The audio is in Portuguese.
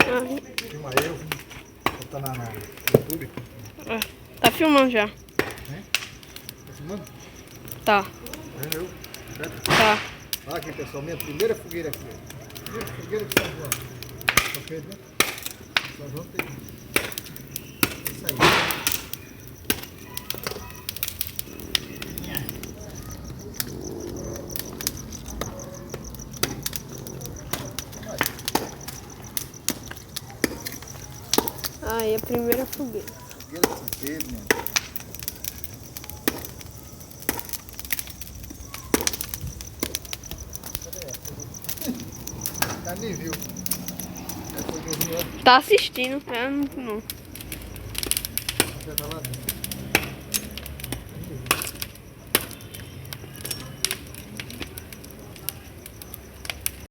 Filma eu, botar na YouTube. Tá filmando já. Né? Tá filmando? Tá. Eu. Certo? Tá. Olha aqui, pessoal, minha primeira fogueira aqui. Primeira fogueira de São João. São Pedro, né? São João tem. Isso aí. Aí, a primeira fogueira. Fogueira de São Pedro, mano. Cadê essa? Tá nem viu. É fogueirinha, ó. Tá assistindo, né? Não. Já tá lá dentro.